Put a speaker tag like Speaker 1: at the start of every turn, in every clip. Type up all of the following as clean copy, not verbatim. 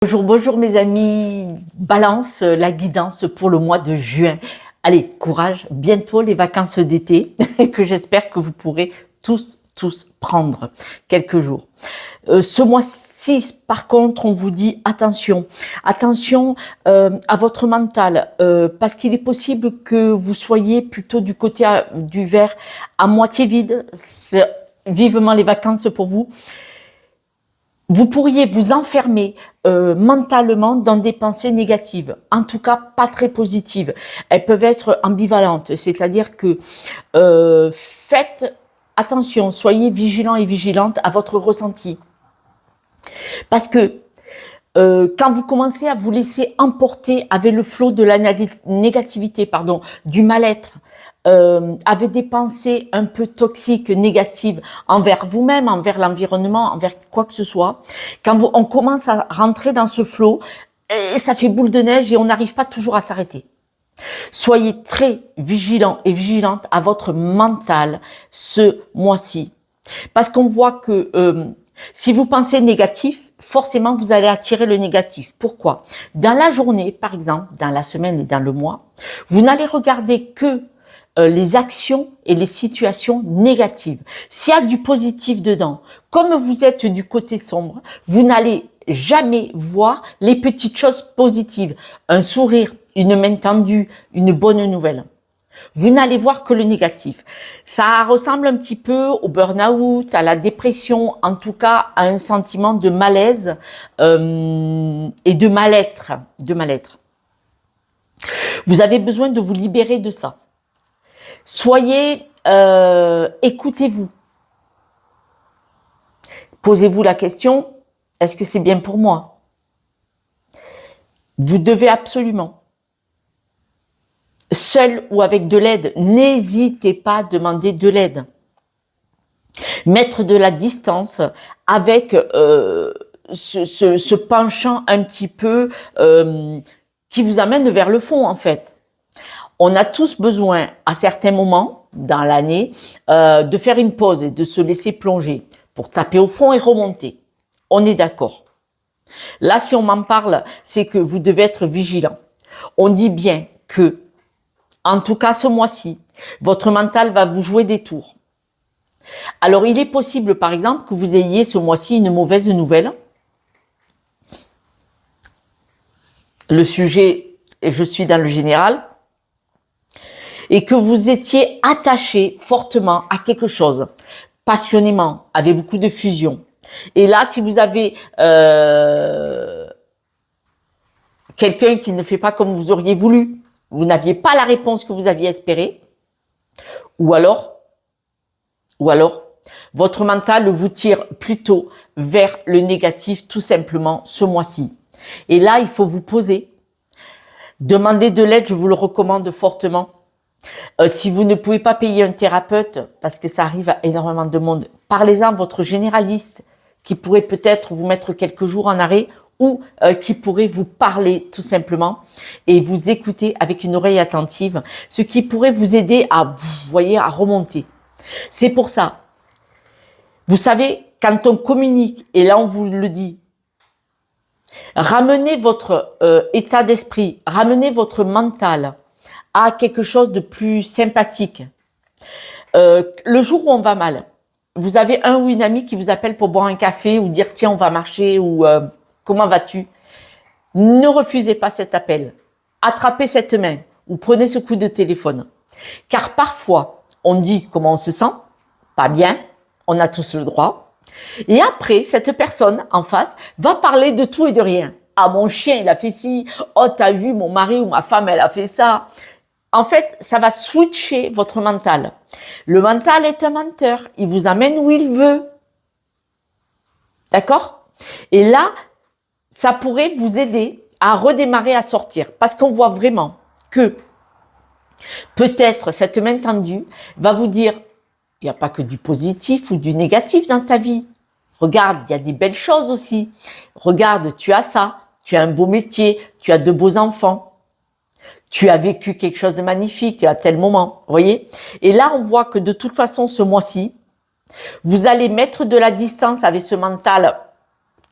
Speaker 1: Bonjour, bonjour mes amis. Balance, la guidance pour le mois de juin. Allez, courage, bientôt les vacances d'été que j'espère que vous pourrez tous prendre quelques jours. Ce mois-ci, par contre, on vous dit attention à votre mental, parce qu'il est possible que vous soyez plutôt du côté du verre à moitié vide. C'est vivement les vacances pour vous. Vous pourriez vous enfermer mentalement dans des pensées négatives, en tout cas pas très positives. Elles peuvent être ambivalentes, c'est-à-dire que faites attention, soyez vigilants et vigilantes à votre ressenti. Parce que quand vous commencez à vous laisser emporter avec le flot de la négativité, du mal-être, avec des pensées un peu toxiques, négatives envers vous-même, envers l'environnement, envers quoi que ce soit, quand on commence à rentrer dans ce flot, et ça fait boule de neige et on n'arrive pas toujours à s'arrêter. Soyez très vigilants et vigilantes à votre mental ce mois-ci. Parce qu'on voit que si vous pensez négatif, forcément vous allez attirer le négatif. Pourquoi? Dans la journée, par exemple, dans la semaine et dans le mois, vous n'allez regarder que les actions et les situations négatives. S'il y a du positif dedans, comme vous êtes du côté sombre, vous n'allez jamais voir les petites choses positives. Un sourire, une main tendue, une bonne nouvelle. Vous n'allez voir que le négatif. Ça ressemble un petit peu au burn-out, à la dépression, en tout cas à un sentiment de malaise et de mal-être. Vous avez besoin de vous libérer de ça. Soyez, écoutez-vous. Posez-vous la question, est-ce que c'est bien pour moi? Vous devez absolument, seul ou avec de l'aide, n'hésitez pas à demander de l'aide. Mettre de la distance avec ce penchant un petit peu qui vous amène vers le fond en fait. On a tous besoin, à certains moments dans l'année, de faire une pause et de se laisser plonger pour taper au fond et remonter. On est d'accord. Là, si on m'en parle, c'est que vous devez être vigilant. On dit bien que, en tout cas ce mois-ci, votre mental va vous jouer des tours. Alors, il est possible, par exemple, que vous ayez ce mois-ci une mauvaise nouvelle. Le sujet, je suis dans le général. Et que vous étiez attaché fortement à quelque chose, passionnément, avec beaucoup de fusion. Et là, si vous avez quelqu'un qui ne fait pas comme vous auriez voulu, vous n'aviez pas la réponse que vous aviez espérée, ou alors, votre mental vous tire plutôt vers le négatif tout simplement ce mois-ci. Et là, il faut vous poser. Demander de l'aide, je vous le recommande fortement. Si vous ne pouvez pas payer un thérapeute, parce que ça arrive à énormément de monde, parlez-en à votre généraliste qui pourrait peut-être vous mettre quelques jours en arrêt ou qui pourrait vous parler tout simplement et vous écouter avec une oreille attentive, ce qui pourrait vous aider à remonter. C'est pour ça. Vous savez, quand on communique, et là on vous le dit, ramenez votre état d'esprit, ramenez votre mental à quelque chose de plus sympathique. Le jour où on va mal, vous avez un ou une amie qui vous appelle pour boire un café ou dire tiens on va marcher ou comment vas-tu? Ne refusez pas cet appel. Attrapez cette main ou prenez ce coup de téléphone. Car parfois on dit comment on se sent, pas bien, on a tous le droit. Et après cette personne en face va parler de tout et de rien. Ah mon chien il a fait ci, oh t'as vu mon mari ou ma femme elle a fait ça. En fait, ça va switcher votre mental. Le mental est un menteur. Il vous amène où il veut. D'accord? Et là, ça pourrait vous aider à redémarrer, à sortir. Parce qu'on voit vraiment que peut-être cette main tendue va vous dire, il n'y a pas que du positif ou du négatif dans ta vie. Regarde, il y a des belles choses aussi. Regarde, tu as ça. Tu as un beau métier. Tu as de beaux enfants. Tu as vécu quelque chose de magnifique à tel moment, vous voyez? Et là, on voit que de toute façon, ce mois-ci, vous allez mettre de la distance avec ce mental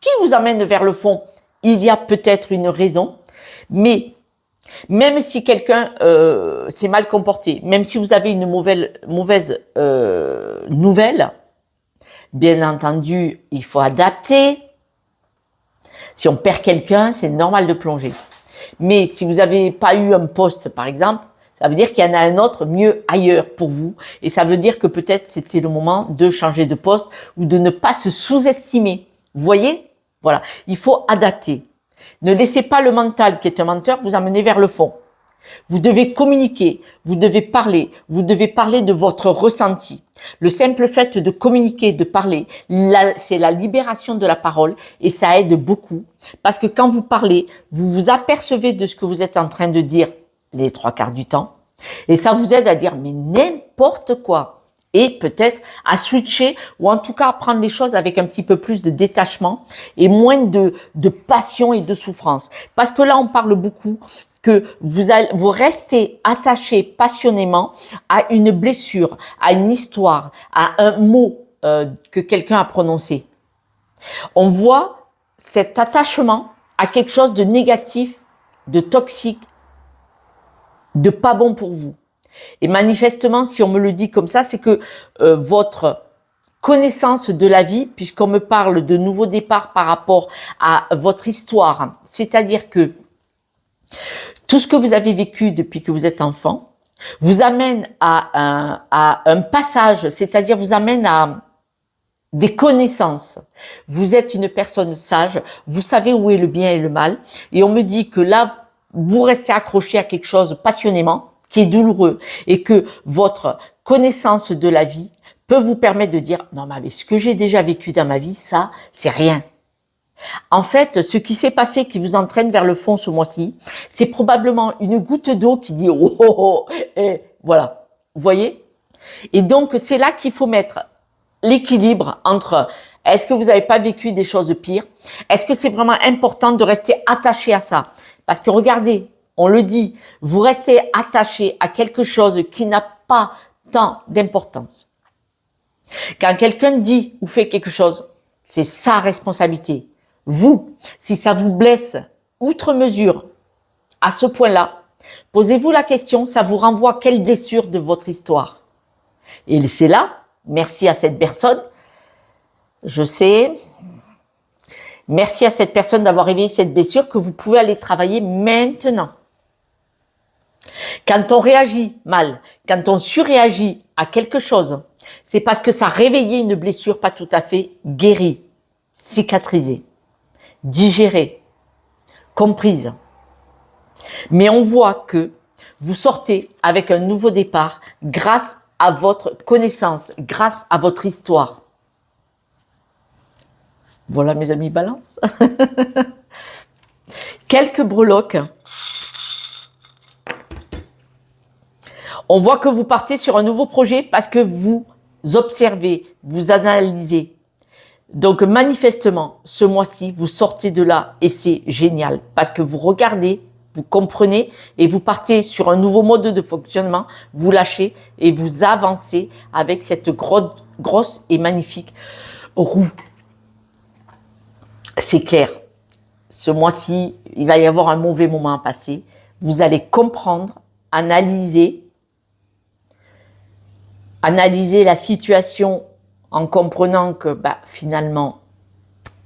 Speaker 1: qui vous amène vers le fond il y a peut-être une raison, mais même si quelqu'un s'est mal comporté, même si vous avez une mauvaise nouvelle, bien entendu, il faut adapter. Si on perd quelqu'un, c'est normal de plonger. Mais si vous n'avez pas eu un poste, par exemple, ça veut dire qu'il y en a un autre mieux ailleurs pour vous. Et ça veut dire que peut-être c'était le moment de changer de poste ou de ne pas se sous-estimer. Vous voyez? Voilà. Il faut adapter. Ne laissez pas le mental, qui est un menteur, vous amener vers le fond. Vous devez communiquer, vous devez parler de votre ressenti. Le simple fait de communiquer, de parler, c'est la libération de la parole et ça aide beaucoup. Parce que quand vous parlez, vous vous apercevez de ce que vous êtes en train de dire les 3/4 du temps et ça vous aide à dire mais n'importe quoi. Et peut-être à switcher ou en tout cas à prendre les choses avec un petit peu plus de détachement et moins de passion et de souffrance. Parce que là, on parle beaucoup que vous restez attaché passionnément à une blessure, à une histoire, à un mot que quelqu'un a prononcé. On voit cet attachement à quelque chose de négatif, de toxique, de pas bon pour vous. Et manifestement, si on me le dit comme ça, c'est que votre connaissance de la vie, puisqu'on me parle de nouveau départ par rapport à votre histoire, c'est-à-dire que tout ce que vous avez vécu depuis que vous êtes enfant vous amène à un passage, c'est-à-dire vous amène à des connaissances. Vous êtes une personne sage, vous savez où est le bien et le mal, et on me dit que là, vous restez accroché à quelque chose passionnément, qui est douloureux, et que votre connaissance de la vie peut vous permettre de dire, non mais avec ce que j'ai déjà vécu dans ma vie, ça, c'est rien. En fait, ce qui s'est passé, qui vous entraîne vers le fond ce mois-ci, c'est probablement une goutte d'eau qui dit, oh, oh, oh, et voilà. Vous voyez? Et donc, c'est là qu'il faut mettre l'équilibre entre, est-ce que vous n'avez pas vécu des choses pires? Est-ce que c'est vraiment important de rester attaché à ça? Parce que regardez, on le dit, vous restez attaché à quelque chose qui n'a pas tant d'importance. Quand quelqu'un dit ou fait quelque chose, c'est sa responsabilité. Vous, si ça vous blesse outre mesure à ce point-là, posez-vous la question, ça vous renvoie à quelle blessure de votre histoire? Et c'est là, merci à cette personne, je sais, merci à cette personne d'avoir réveillé cette blessure que vous pouvez aller travailler maintenant. Quand on réagit mal, quand on surréagit à quelque chose, c'est parce que ça a réveillé une blessure pas tout à fait guérie, cicatrisée, digérée, comprise. Mais on voit que vous sortez avec un nouveau départ grâce à votre connaissance, grâce à votre histoire. Voilà mes amis Balance. Quelques breloques. On voit que vous partez sur un nouveau projet parce que vous observez, vous analysez. Donc manifestement, ce mois-ci, vous sortez de là et c'est génial parce que vous regardez, vous comprenez et vous partez sur un nouveau mode de fonctionnement, vous lâchez et vous avancez avec cette grosse et magnifique roue. C'est clair, ce mois-ci, il va y avoir un mauvais moment à passer. Vous allez comprendre, analyser la situation en comprenant que finalement,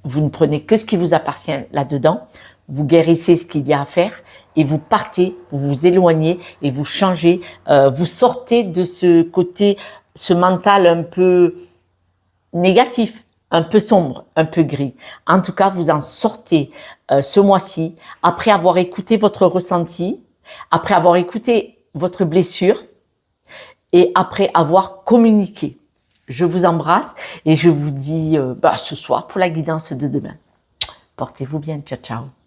Speaker 1: vous ne prenez que ce qui vous appartient là-dedans, vous guérissez ce qu'il y a à faire et vous partez, vous vous éloignez et vous changez, vous sortez de ce côté, ce mental un peu négatif, un peu sombre, un peu gris. En tout cas, vous en sortez ce mois-ci après avoir écouté votre ressenti, après avoir écouté votre blessure et après avoir communiqué. Je vous embrasse et je vous dis ce soir pour la guidance de demain. Portez-vous bien, ciao ciao.